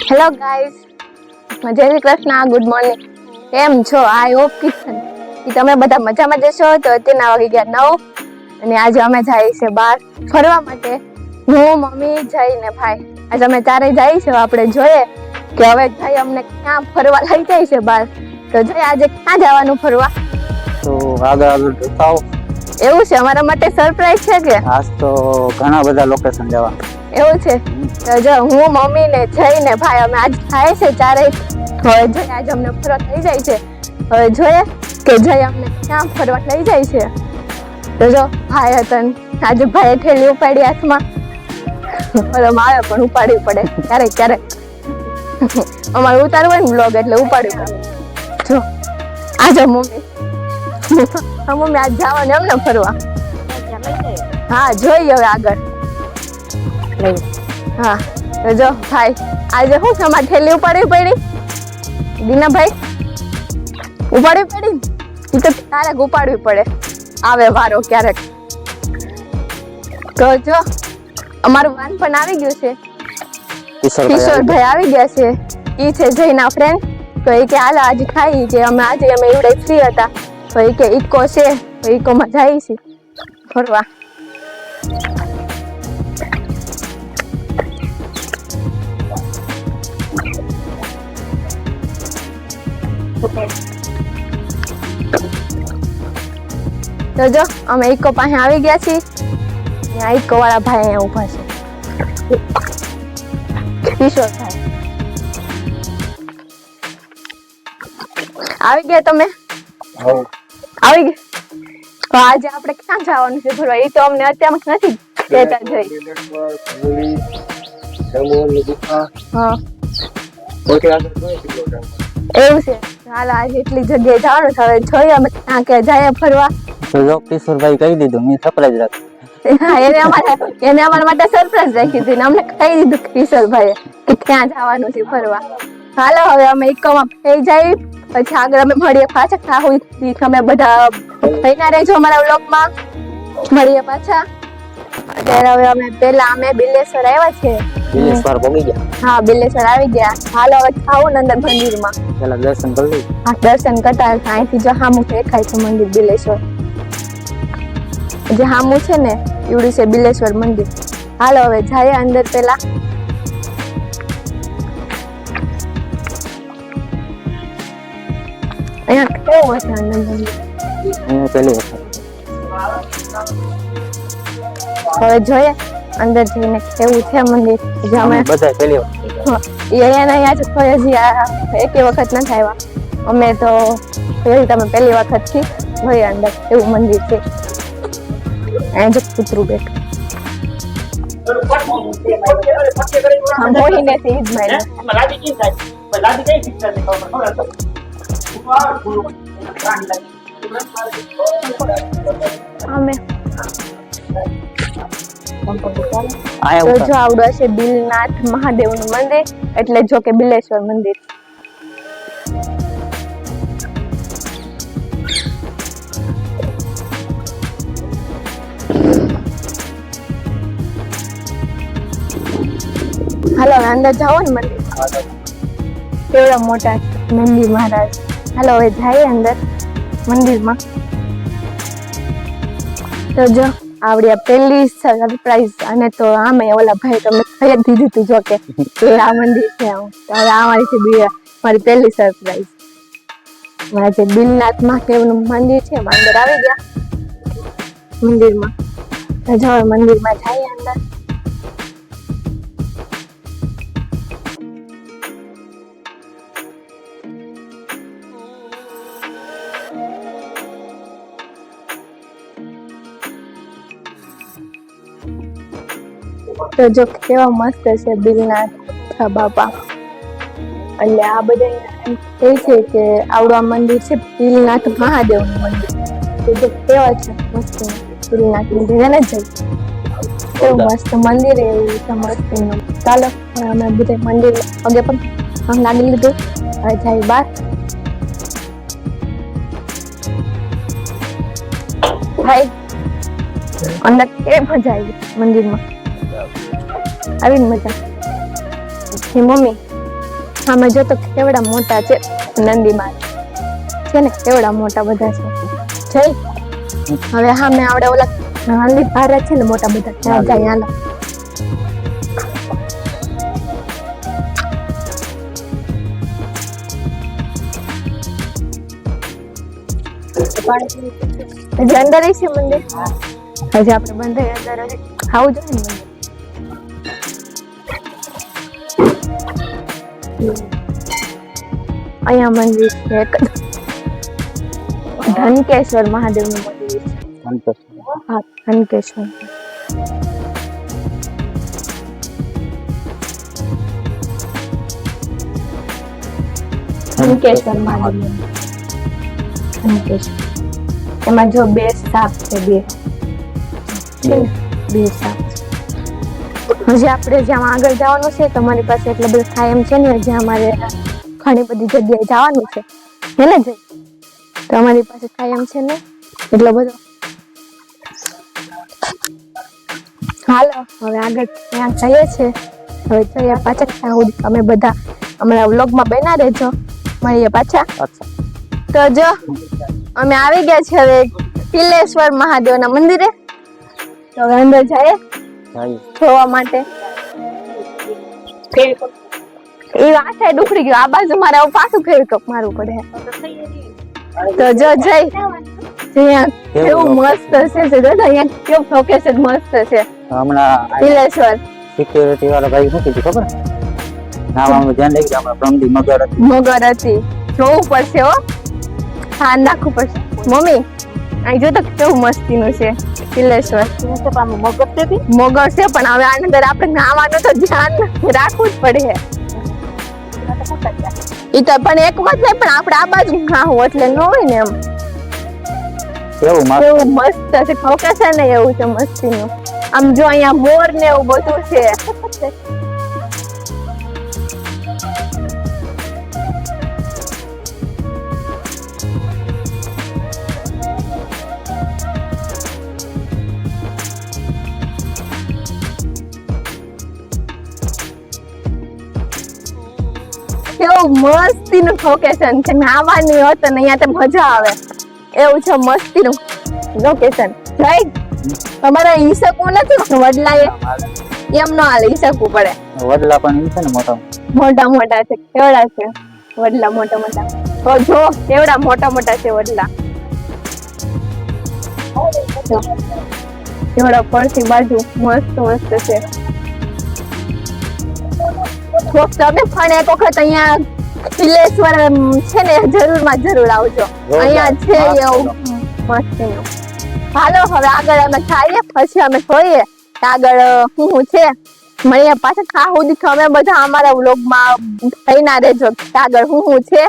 Hello guys, જય Shri Krishna, good morning. કેમ છો? આઈ હોપ કે તમે બધા મજામાં જશો. તો અત્યારના વાગી ગયા 9 અને આજે અમે જઈએ છીએ બહાર ફરવા માટે. હું, મમ્મી, જય ને ભાઈ. આજે અમે ચારે જઈએ છીએ. આપણે જોઈએ કે હવે ભાઈ અમને ક્યાં ફરવા લઈ જાય છે બહાર. તો જોઈએ આજે ક્યાં જવાનું ફરવા. તો આગળ બતાવો. એવું છે, અમારા માટે સરપ્રાઈઝ છે કે આજ તો ઘણા બધા લોકેશન જવા. એવું છે. તો જો હું, મમ્મી ને જય ને ભાઈ અમે આજ થાય છે ચારે. હવે જય આજે અમને ફરવા લઈ જાય છે. હવે જોઈએ કે જય અમને ક્યાં ફરવા લઈ જાય છે. તો જો ભાઈ હતા આજે ભાઈ ઠેલી ઉપાડી હાથમાં. આવે પણ ઉપાડવી પડે ક્યારેક ક્યારેક. અમારે ઉતારવું હોય ને બ્લોગ એટલે ઉપાડવું પડે. જો આજે મમ્મી મમ્મી આજ જવાનું એમને ફરવા. હા જોઈએ હવે આગળ. હા તો જો ભાઈ આજે શું તમારે ઠેલી ઉપાડવી પડી દીનાભાઈ? ઉપાડવી પડી એ તો ક્યારેક ઉપાડવી પડે, આવે વારો ક્યારેક. તો જો અમારું વાન પણ આવી ગયું છે. કિશોરભાઈ આવી ગયા છે. ઈ છે જયના ફ્રેન્ડ. તો એ કે હાલ આજે ખાઈ કે અમે એવડે ફ્રી હતા. તો એ કે ઇકો છે તો ઇકોમાં જાય છે ફરવા. તો જો અમે ઇકો પાસે આવી ગયા છીએ. ત્યાં ઇકો વાળા ભાઈ અહીંયા ઉભા છે, કિશોરભાઈ. આવી ગયા તમે? આવી ગયા. તો આજે આપણે ક્યાં જવાનું છે ફરવા? એ તો અમને અત્યારમાં નથી કહેતા જઈ. હા એવું છે. હાલ આજે એટલી જગ્યાએ જવાનું છે. હવે જોઈએ અમે ક્યાં ક્યાં જાય ફરવા. તો જો કિશોરભાઈ કહી દીધું, મેં સરપ્રાઈઝ રાખી. હા એને અમારા માટે સરપ્રાઈઝ રાખી હતી ને અમને કહી દીધું કિશોરભાઈએ કે ક્યાં જવાનું છે ફરવા. હાલો હવે અમે ઇકોમાં થઈ જાય પછી આગળ અમે મળીએ પાછા. ખાવું તમે બધા થઈને રહેજો અમારા વ્લોગમાં. મળીએ પાછા. અત્યારે હવે અમે બિલેશ્વર આવ્યા છે. બિલેશ્વર પહોંચી ગયા. હા બિલેશ્વર આવી ગયા. હાલો હવે ખાવું ને અંદર મંદિરમાં. પેલા દર્શન કરી લઈએ. હા દર્શન કરતા અહીંથી જો સામું દેખાય છે મંદિર બિલેશ્વર. જે સામું છે ને એવડું છે બિલેશ્વર મંદિર. હાલો હવે જાય અંદર પેલા. અહીંયા કેવું હશે અંદર મંદિર? હું પેલી વખત. હવે જોઈએ અંદર જઈને કેવું છે મંદિર. અમે બધા પેલી વખત. અહીંયા જ એક વખત નથી આવ્યા અમે તો. તમે પહેલી વખત થી જોઈએ અંદર એવું મંદિર છે. અહીંયા જો કૂતરું બેઠું. બોલીને છે ઈ જ મારે. અમે તો જો આવડું છે બિલનાથ મહાદેવનું મંદિર, એટલે જો કે બિલેશ્વર મંદિર. હાલો હવે અંદર જાઓ ને મંદિર. કેવડા મોટા નંદી મહારાજ. હાલો હવે જઈએ અંદર મંદિરમાં. તો જો આવડી પહેલી સરપ્રાઈઝ. અને તો આમે ઓલા ભાઈ તમને કહી જ દીધું હતું જો કે આ મંદિર છે. હવે અમારી છે મારી પહેલી સરપ્રાઈઝ. મારા જે બિલનાથ મહાદેવનું મંદિર છે એમાં અંદર આવી ગયા મંદિરમાં. તો જો મંદિરમાં જઈએ અંદર. તો જો કેવા મસ્ત છે બિલનાથ બાપા. એટલે આ બધા કહે છે કે આવડું મંદિર છે બિલનાથ મહાદેવનું મંદિર. તો જો કેવા છે મસ્ત બિલનાથ મંદિર. એને જ કેવું મસ્ત મંદિર એવું છે મસ્ત. ચાલો અમે બધા મંદિર પગે પણ લાગી લીધું. હવે જાય બહાર. ભાઈ અંદર કેવી મજા આવી મંદિરમાં. આવી મજા. મમ્મી આમાં જો તો કેવડા મોટા છે નંદી મહારાજ છે ને, કેવડા મોટા બધા છે. જઈ હવે હા મેં આવડે ઓલા નંદી મહારાજ છે ને મોટા બધા ત્યાં જાય હાલો. હજી અંદર છે મંદિર, હજી આપણે બંધ અંદર હજી ખાવું જોઈએ ને મંદિર. અહીંયા મંદિર છે એક ધનકેશ્વર મહાદેવ નું મંદિર છે. હા ધનકેશ્વર. ધનકેશ્વર મહાદેવ. ધનકેશ્વર એમાં જો બે સાપ છે, બે સાપ છે. હજી આપણે જ્યાં આગળ જવાનું છે તમારી પાસે એટલે બધું થાય એમ છે ને, જ્યાં અમારે ઘણી બધી જગ્યાએ જવાનું છે હે ને જઈ, તો અમારી પાસે થાય એમ છે ને એટલો બધો. હાલો હવે આગળ ત્યાં જઈએ છે. હવે જઈએ પાછા ત્યાં સુધી અમે બધા અમારા વ્લોગમાં બના રહેજો, મળીએ પાછા. તો જો અમે આવી ગયા છે હવે પિલેશ્વર મહાદેવના મંદિરે. તો હવે અંદર જઈએ જોવા માટે. એ આ સાઈડ ઉખડી ગયો, આ બાજુ મારે પાછું ફેર કપ મારવું પડે. તો જો જઈ કેવું મસ્ત છે, અહીંયા કેવું લોકેશન મસ્ત છે. હમણાં પિલેશ્વર સિક્યુરિટી વાળા ભાઈ શું કીધું ખબર? નામ ધ્યાન રાખી હમણાં પ્રમદી મગર હતી, જોવું પડશે હો, ધ્યાન રાખવું પડશે. મમ્મી અહીં જો તો કેવું મસ્તીનું છે પિલેશ્વર. મગર છે પણ હવે આની અંદર આપણે નાવાનું તો ધ્યાન રાખવું જ પડે. ઈ તો પણ એક વાત નહીં, પણ આપણે આ બાજુ નાહવું એટલે ન હોય ને એમ. કેવું મસ્ત છે લોકેશન ને, એવું છે મસ્તીનું. આમ જો અહીંયા મોર ને એવું બધું છે. કેવું મસ્તીનું લોકેશન છે, નાવાની હોત ને અહીંયા તો મજા આવે એવું છે મસ્તીનું લોકેશન. જઈ તમારે ઈ શકવું નથી વડલા એમ ન હાલે, ઈ શકવું પડે. વડલા પણ છે ને મોટા મોટા છે. કેવડા છે વડલા? મોટા. તો જો કેવડા મોટા છે વડલા. કેવડા પડતી બાજુ મસ્ત છે. તમે પણ એક વખત અહીંયા પિલેશ્વર છે ને જરૂર આવજો, અહીંયા છે એવું મસ્તીનું. હાલો હવે આગળ અમે ખાઈએ, પછી અમે જોઈએ આગળ શું છે. મળીએ પાછા ખા સુધી અમે બધા અમારા વ્લોગમાં થઈ ના રહેજો આગળ શું છે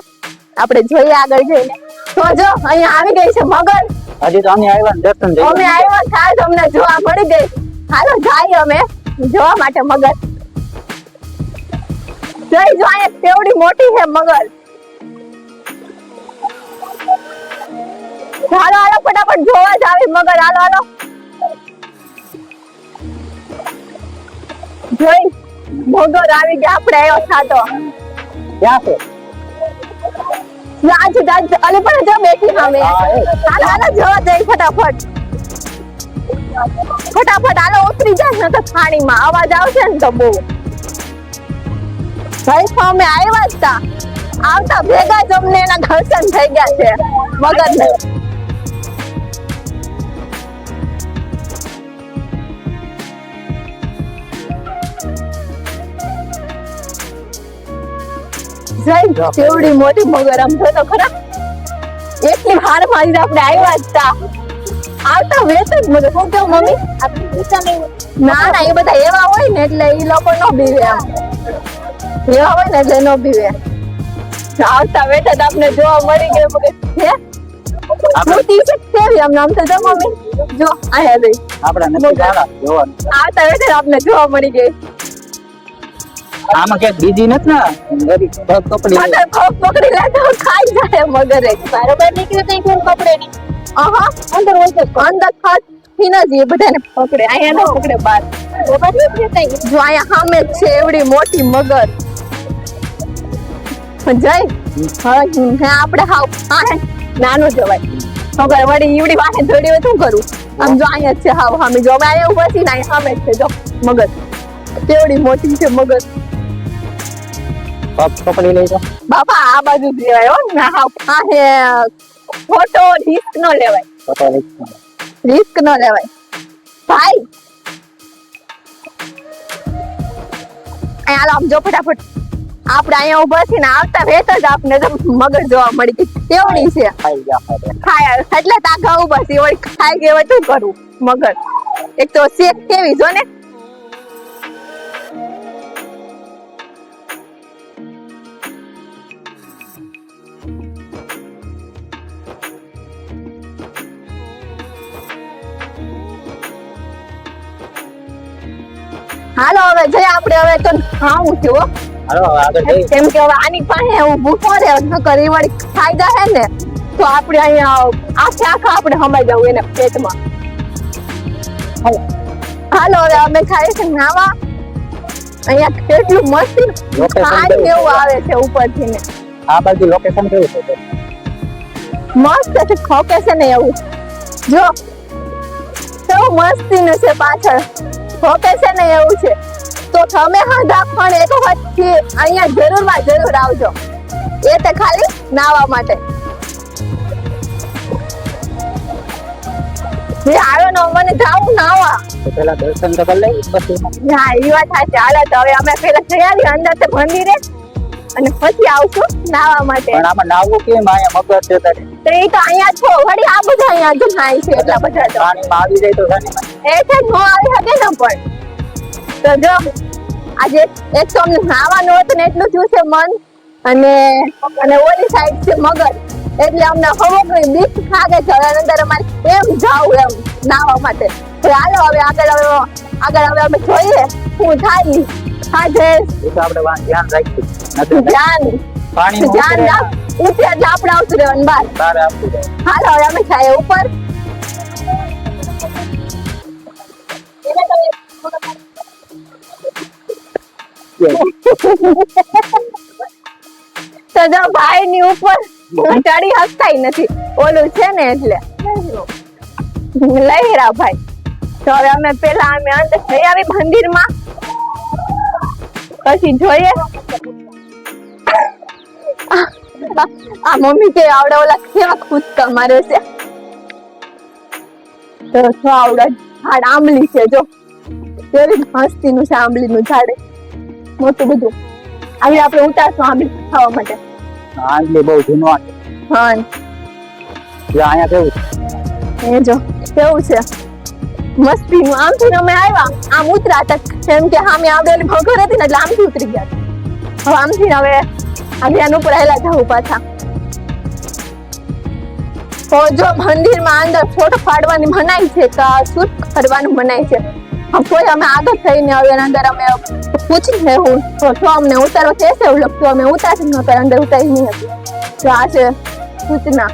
આપણે જોઈએ આગળ જઈને. તો જો અહીંયા આવી ગઈ છે મગર. હજી તો અમે આવ્યા દર્શન થઈ, અમે આવ્યા થાય તો અમને જોવા મળી ગઈ. હાલો જઈએ અમે જોવા માટે મગર. જઈ જો અહીંયા કેવડી મોટી છે મગર. હાલો ફટાફટ જોવા જ આવી મગર. હાલો જોઈ મગર આવી ગયા. આપણે આવ્યો થાતો ક્યાં છે? રાજુ અલે પણ જો બેઠી સામે. હાલો જોવા જઈ ફટાફટ હાલો ઉતરી જાય ને તો ખાણીમાં અવાજ આવશે ને તો બહુ. ભાઈ અમે આવ્યા હતા, આવતા ભેગા જ અમને એના દર્શન થઈ ગયા છે મગર ને. કેવડી મોટી મગર આમ તો ખરા. એટલી હાર મારી આપણે આવ્યા હતા, આવતા વેત જ મગર. શું કેવું મમ્મી? ના એ બધા એવા હોય ને એટલે એ લોકો નો બીવે. આમ એવા હોય ને એટલે નો બીવે. આવતા વેઠા તો આપણે જોવા મળી ગયું મગર. હે મોટી છે કેવી આમ નામ તો જો મમ્મી જો આયા દઈ આપડા નથી ગાડા જોવાનું. આવતા વેઠા આપણે જોવા મળી ગઈ. આમાં ક્યાંક બીજી નથી ને ગરી પગ પકડી લે તો ખાઈ જાય મગર. બરોબર નીકળે તો કોણ પકડે નહીં. અંદર હોય છે અંદર ખાસ થી ન જ બધાને પકડે. અહીંયા ન પકડે બાર. જો અહીંયા સામે છે એવડી મોટી મગર. જઈ હવે આપણે હાવ નાનું જવાય મગર વળી ઈવડી વાહે દોડી હોય શું કરું આમ જો અહીંયા જ છે હાવ સામે જો અમે અહીંયા ઉભા છીએ ને અહીંયા સામે જ છે જો મગર કેવડી મોટી છે મગર પકડી લઈ જાઓ બાપા આ બાજુ જ લેવાય હો ના હાવ આહે ફોટો રિસ્ક ન લેવાય ફોટો લઈ જાઓ. રિસ્ક ન લેવાય ભાઈ અહીંયા હાલો આમ જો ફટાફટ આપણે અહીંયા ઉભા છીએ ને આવતા વેત જ આપને તો મગર જોવા મળી ગઈ કેવડી છે ખાઈ ગયા આપણે. ખાય એટલે તાકા ઉભા છે વળી ખાઈ ગઈ શું કરું મગર એક તો શેક કેવી જો ને હાલો હવે જઈ આપણે હવે તો ખાવું છે હો હાલો હવે આગળ જઈએ. કેમ કે હવે આની પાસે ઊભું પડે નકર ઈ વળી ખાઈ જાય ને તો આપણે અહીંયા આખા આપણે હમાઈ જવું એને પેટમાં હાલો હવે અમે ખાઈએ છીએ નાવા અહીંયા કેટલું મસ્તી Location પાણી કેવું કેવું આવે છે ઉપરથી ને આ બાજુ લોકેશન કેવું છે મસ્ત છે ખોકે છે ને એવું જો કેવું મસ્તી નું છે પાછળ ખોકે છે ને એવું છે તો તમે હા પણ એક વખત અહીંયા જરૂર માં જરૂર આવજો એ તે ખાલી નાવા માટે જે આવ્યો ને મને જાવું નાવા તો પેલા દર્શન તો કરી લઈએ પછી હા એ વાત સાચી હાલો તો હવે અમે પેલા જઈ આવીએ અંદર તે મંદિરે અને પછી આવશું નાવા માટે પણ આમાં નાવું કેમ અહીંયા મગર છે તારે તો એ તો અહીંયા છો વળી આ બધા અહીંયા જ નાય છે એટલા બધા તો પાણીમાં આવી જાય તો જાણીમાં એટલે જ નો આવી શકે ને પણ તો જો આજે એક તો અમને નાવાનું હતું ને એટલું થયું છે મન અને ઓલી સાઈડ છે મગર એટલે અમને હવકની બીક ખાગે છે હવે અંદર અમારે એમ જાવું એમ નાવા માટે તો હાલો હવે આગળ હવે અમે જોઈએ શું થાય આજે એ તો આપણે વાં ધ્યાન રાખીશું નથી ધ્યાન પાણીમાં ધ્યાન ઉતરે રાખ ઉઠે એટલે આપણે આવતું રહેવાનું બહાર તારે આપવું જાય હાલો હવે અમે જાય ઉપર તો જો ભાઈ ની ઉપર ચડી હકતા નથી ઓલું છે ને એટલે લહેરા ભાઈ તો હવે અમે પેલા અમે અંદર જઈ આવી મંદિરમાં પછી જોઈએ આ મમ્મી કે આવડે ઓલા કેવા ખુદકા મારે છે તો જો આવડે ઝાડ આંબલી છે જો કેવી મસ્તી નું છે આંબલી નું ઝાડ મોટું બધું આવી આપણે ઉતારશું આંબલી ખાવા માટે આંધલી બહુ જૂનો છે હા જો અહીંયા કેવું છે એ જો કેવું છે મસ્તી નું આમથી અમે આવ્યા આમ ઉતરાતા કેમ કે સામે આવેલી ભગર હતી ને એટલે આમથી ઉતરી ગયા હવે આમથી હવે આગળ ઉપર આવેલા જવું પાછા તો જો મંદિરમાં અંદર ફોટો પાડવાની મનાઈ છે કે શૂટ કરવાનું મનાઈ છે કોઈ અમે આગળ થઈને હવે અંદર અમે પૂછી લેવું તો અમને ઉતારવા છે એવું લખતું અમે ઉતારી નહોતા અંદર ઉતારી નહીં હતી તો આ છે સૂચના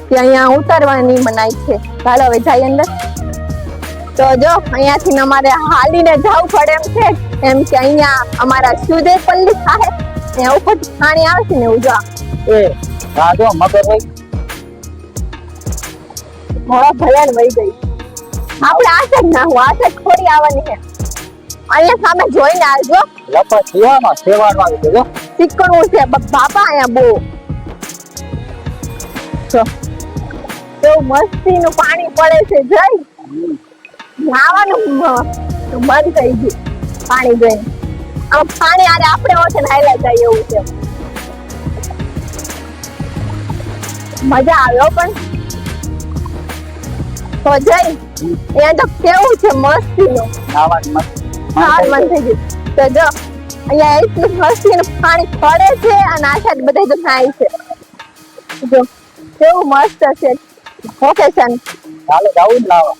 કે અહીંયા ઉતારવાની મનાઈ છે ચાલો હવે જાય અંદર તો જો અહીંયાથી અમારે હાલીને જવું પડે એમ છે એમ કે અહીંયા અમારા સુદે પલ્લી થાય ત્યાં ઉપર પાણી આવે છે ને એવું જો એ હા જો મગર હોય મોડા ભયાન વહી ગઈ આપણે આ સાઈડ ના હું આ સાઈડ થોડી આવવાની છે અહીંયા સામે જોઈને આવજો લપટ સેવામાં આવી છે જો ચીકણું છે બાપા અહીંયા બહુ જો કેવું મસ્તી નું પાણી પડે છે જઈ નાવાનું બંધ થઈ ગયું પાણી જોઈને આમ પાણી આરે આપણે ઓછે નાયલા જાય એવું છે મજા આવ્યો પણ તો જઈ અહીંયા તો કેવું છે મસ્તી નું નાવાનું હાલ મન થઈ ગયું તો જો અહીંયા એટલું મસ્તી નું પાણી પડે છે અને આ સાઈડ બધા જો નાય છે જો કેવું મસ્ત છે લોકેશન ચાલો જાવું જ નાવા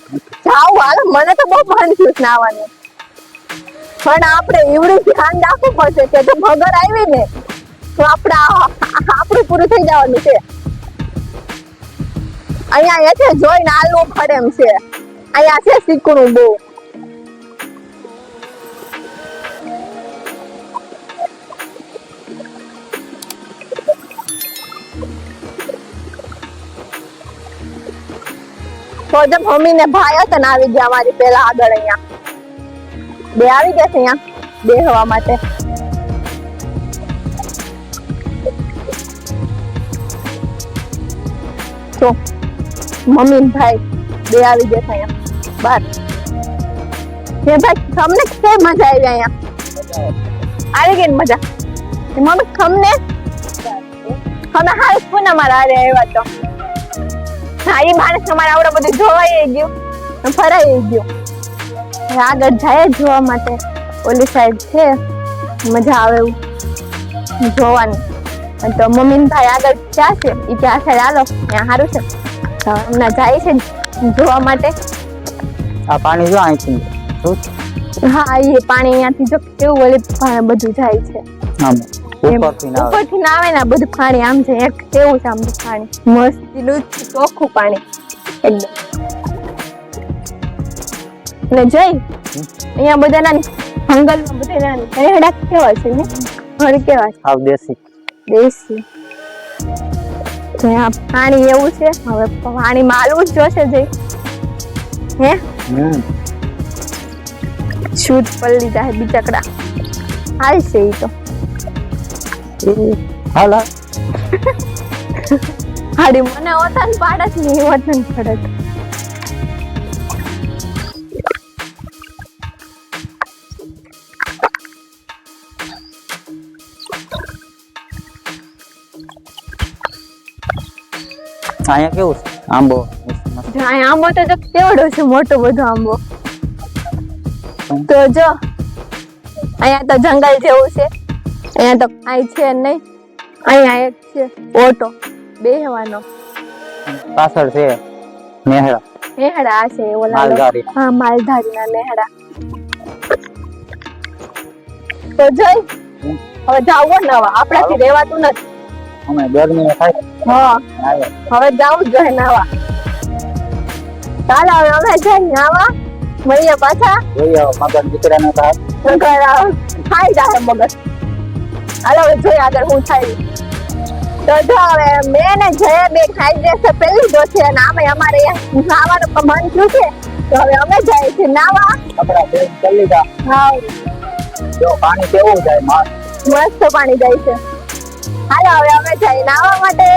જાવ હાલો મને તો બહુ મન થયું નાવાનું પણ આપણે એવડું ધ્યાન રાખવું પડશે કે જો મગર આવી ને તો આપણું પૂરું થઈ જવાનું છે અહીંયા એ છે જોઈને આલવું પડે એમ છે અહીંયા છે શીકણું બહુ તો જે મમ્મી ને ભાઈ હતા ને આવી ગયા અમારી પેલા આગળ અહીંયા બે આવી ગયા છે અહીંયા બેહવા માટે તો મમ્મી ને ભાઈ બે આવી ગયા છે અહીંયા બાર હે ભાઈ તમને કઈ મજા આવી અહીંયા આવી ગઈ ને મજા મમ્મી તમને અમે હાલ પૂના મારા આરે આવ્યા તો હા એ માણસ અમારે આવડે બધું જોવાઈ ગયું ફરાઈ ગયું આગળ જાય જોવા માટે ઓલી સાઈડ છે મજા આવે એવું જોવાનું તો મમ્મી ને ભાઈ આગળ ક્યાં છે એ ત્યાં સાઈડ હાલો ત્યાં સારું છે તો હમણાં જાય છે જોવા માટે આ પાણી જો અહીંથી હા એ પાણી અહીંયાથી જો કેવું ઓલી બધું જાય છે આમ ઉપરથી ના આવે ઉપરથી ના આવે ને બધું પાણી આમ છે એક કેવું છે આમ પાણી મસ્તીલું ચોખ્ખું પાણી એકદમ ને જઈ અહીંયા બધાના જંગલમાં બધા હેડા કેવા છે ને ઘર કેવા છે આવ દેશી દેશી ત્યાં પાણી એવું છે હવે પાણી માલવું જ જોશે જઈ હે શૂટ પલ્લી જાય બિચકડા હાલશે ઈ તો હાલ હાડી મને ઓતાન પાડત ને વતન પડત અહીંયા કેવું છે આંબો જ્યાં આંબો તો જો કેવડો છે મોટો બધો આંબો તો જો અહીંયા તો જંગલ જેવું છે અહીંયા તો કાંઈ છે નહીં અહીંયા એક છે ઓટો બેહવાનો પાછળ છે નેહડા નેહડા છે ઓલા માલધારી હા માલધારીના નેહડા તો જોઈ હવે જાવો નવા આપણાથી રહેવાતું નથી અમે ગરમી થાય હા આવે હવે જાવું જોઈએ નાવા ચાલો હવે અમે જઈ નાવા મળીએ પાછા જોઈએ મગર દીકરાનો થાય ખાઈ જાય મગર હાલો હવે જોઈએ આગળ હું થાય તો જો હવે મેં ને જય બે ખાઈ જશે પેલી જો છે અને આમે અમારે નાવાનું મન થયું છે તો હવે અમે જાય છે નાવા કપડા ચેન્જ કરી લીધા હા જો પાણી કેવું જાય મસ્ત પાણી જાય છે હાલો હવે અમે જઈ નાવા માટે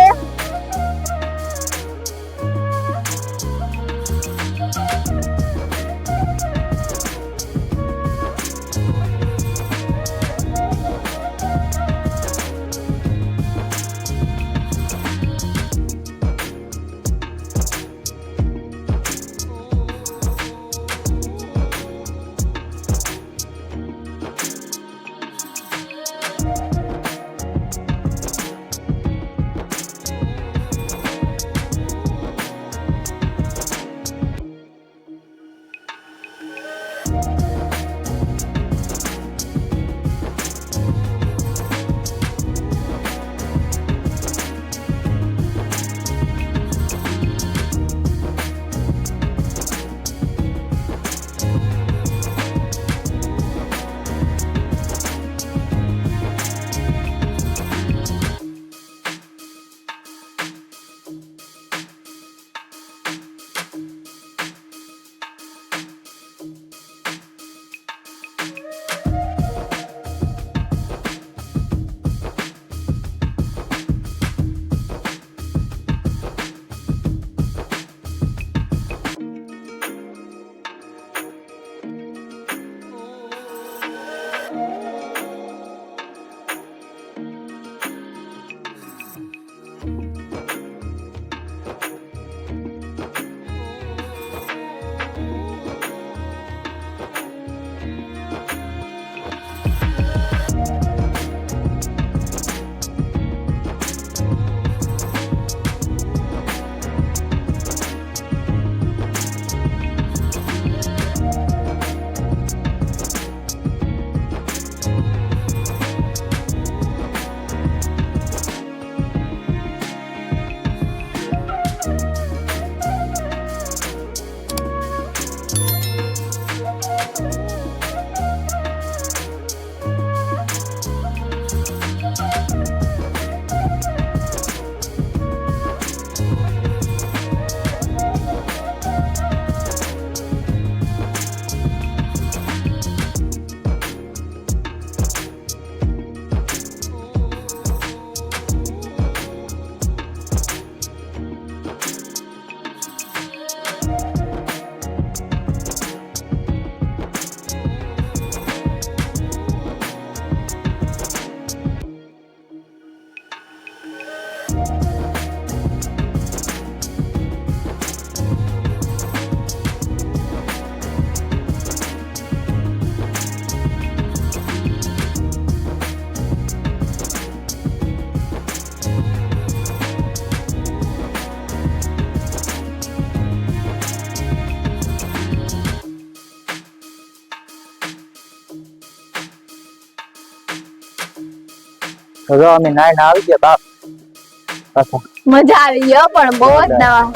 તો જો અમે નાઈને આવી ગયા બાપ પાછા. મજા આવી ગયો પણ બહુ જ દવા.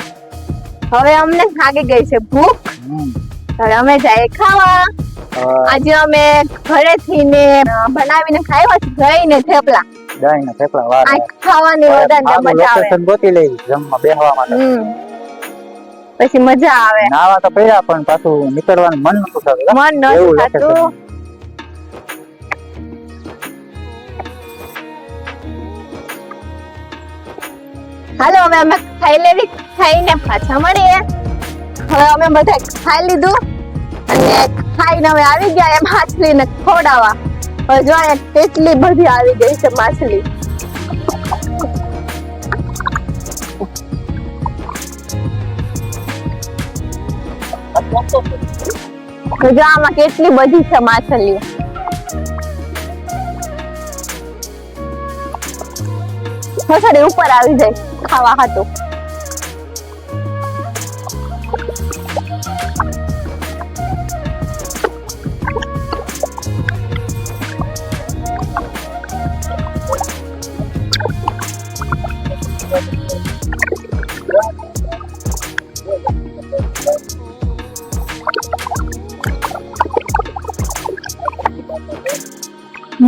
હવે અમને લાગી ગઈ છે ભૂખ. હમ. હવે અમે જાય ખાવા. હવે આજે અમે ઘરેથી ને બનાવીને ખાવ્યા છે દહીં ને થેપલા. દહીં ને થેપલા વાર આ ખાવાની વધારે મજા આવે. લોકેશન ગોતી લઈ જમવા બેસવા માટે. પછી મજા આવે. નાવા તો પડ્યા પણ પાછું નીકળવાનું મન નતું થતું. મન એવું નથી location. થતું. હાલો હવે અમે ખાઈ લેવી, ખાઈને પાછા મળીએ. હવે અમે બધા ખાઈ લીધું અને ખાઈને હવે આવી ગયા એ માછલીને ખવડાવવા. હવે જો અહીંયા કેટલી બધી આવી ગઈ છે માછલી. તો જો આમાં કેટલી બધી છે માછલીઓ. મછલી ઉપર આવી જાય ખાવા હાટુ.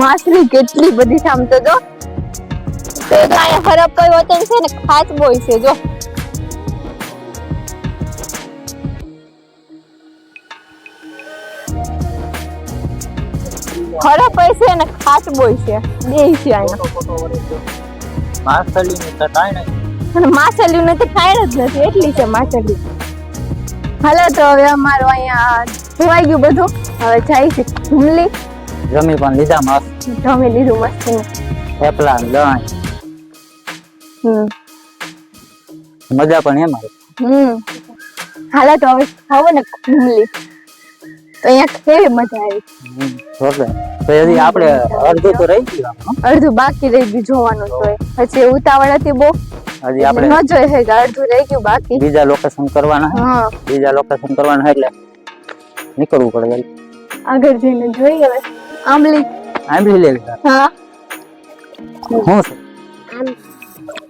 માછલી કેટલી બધી છે આમ તો જો. તો અહીંયા ખરાબ કઈ વતન છે ને ખાસ બોય છે જો. ખરાબ છે ને ખાસ બોય છે બે છે અહીંયા. માછલીની તો કાંઈ નહીં. અને માછલીઓ ને તો ખાય જ નથી એટલી છે માછલી. હાલો તો હવે અમારું અહીંયા જોવાઈ ગયું બધું. હવે જાય છે ઘૂમલી. જમી પણ લીધા મસ્ત. જમી લીધું મસ્ત. થેપલા ને દહીં. મજા પણ એમ આવે. હાલો તો હવે ખાવો ને ઘૂમલી. તો અહીંયા કેવી મજા આવી. જોરદાર. તો હજી આપણે અડધું તો રહી ગયું આમ, હો. અડધું બાકી રહી ગયું જોવાનું તો પછી ઉતાવળ હતી બહુ. હજી આપણે ન જોઈ હે કે અડધું રહી ગયું બાકી. બીજા લોકેશન કરવાના છે. હા બીજા લોકેશન કરવાના છે એટલે નીકળવું પડે વળી. આગળ જઈને જોઈએ હવે. આંબલી. આંબલી લેવી છે. હા શું છે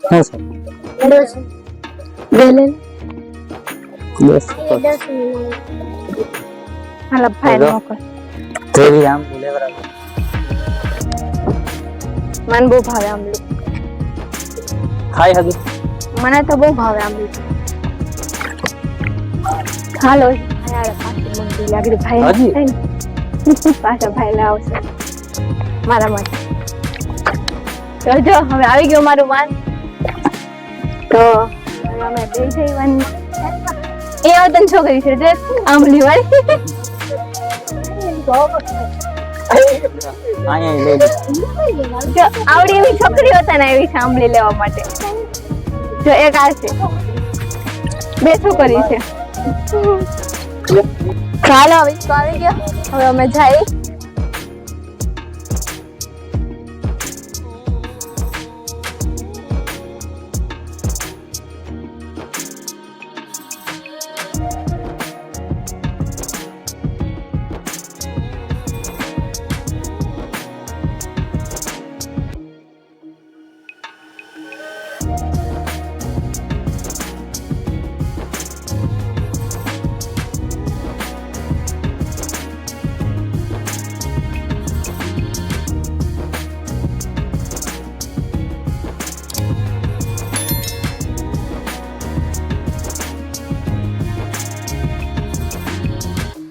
શું છે બેલે બસ હાલા ભાઈ હેલો. મોકલ. તેવી આંબલી લેવડાવી. મને બહુ ભાવે આંબલી. ખાઈ હજી મને તો બહુ ભાવે આંબલી. હાલો યાર પાછી મંદી લાગડી ભાઈ હજી? થાય ને. પાછા ભાઈ લાવશે મારા માટે. તો જો હવે આવી ગયું મારું માન. તો હવે અમે બે જઈવાની એ વતન છોકરી છે જે આંબલી વાળી. અહીંયા લઈ લે. જો આવડી એવી છોકરી હતા ને એવી છે આંબલી લેવા માટે. જો એક આ છે બે છોકરી છે. ચાલો હવે તો આવી ગયો. હવે અમે જઈએ.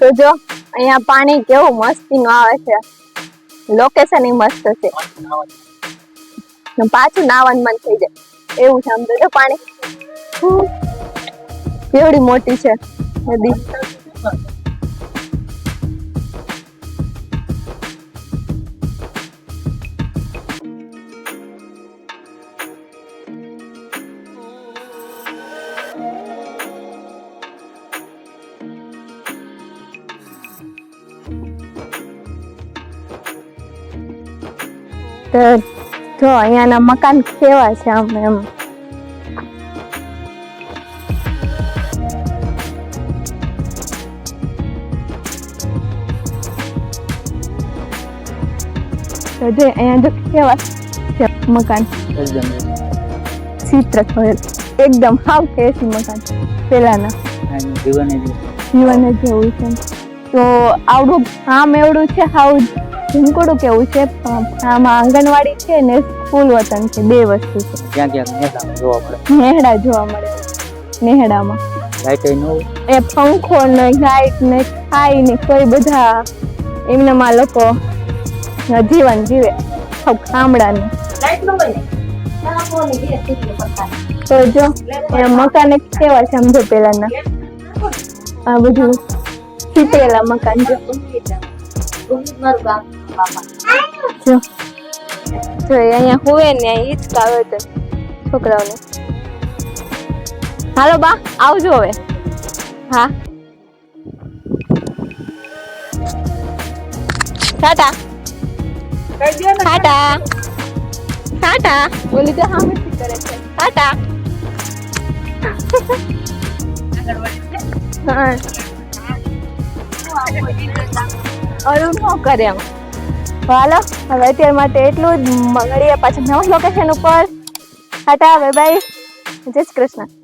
તો જો અહીંયા પાણી કેવું મસ્તી આવે છે. લોકેશન એ મસ્ત છે. પાછું નાવાનું મન થઈ જાય એવું છે. આમ તો જો પાણી કેવડી મોટી છે નદી. તો જો અહીંયાના મકાન કેવા છે આમ એમ. તો જો અહીંયા જો કેવા છે મકાન એકદમ ચિત્ર થયેલ એકદમ હાવ એસી મકાન પેલાના જીવન જીવન જ જેવું છે તો આવડું આમ એવડું છે હાવ ઝીંકડું કેવું છે આમાં આંગણવાડી છે ને સ્કૂલ વતન છે બે વસ્તુ છે ક્યાં ક્યાં નેતા જોવા મળે નેહડા જોવા મળે નેહડામાં લાઈટ ન હોય એ પંખો ને લાઈટ ને ખાઈ ને કોઈ બધા એમનામાં લોકો જીવન જીવે ગામડાનું તો જો એ મકાન કેવા છે સમજો પેલાના આ બધું ચીતરેલા મકાન જો જો અહીંયા હુવે ને હિંચકા આવે તો છોકરાઓને હાલો બા આવજો હવે હા ટાટા ટાટા ટાટા બોલી તો હા મસ્તી કરે છે ટાટા હા અરુણ શું કરે એમ હાલો હવે અત્યાર માટે એટલું જ મળીએ પાછું નવા લોકેશન ઉપર ટાટા બાય બાય જય શ્રી કૃષ્ણ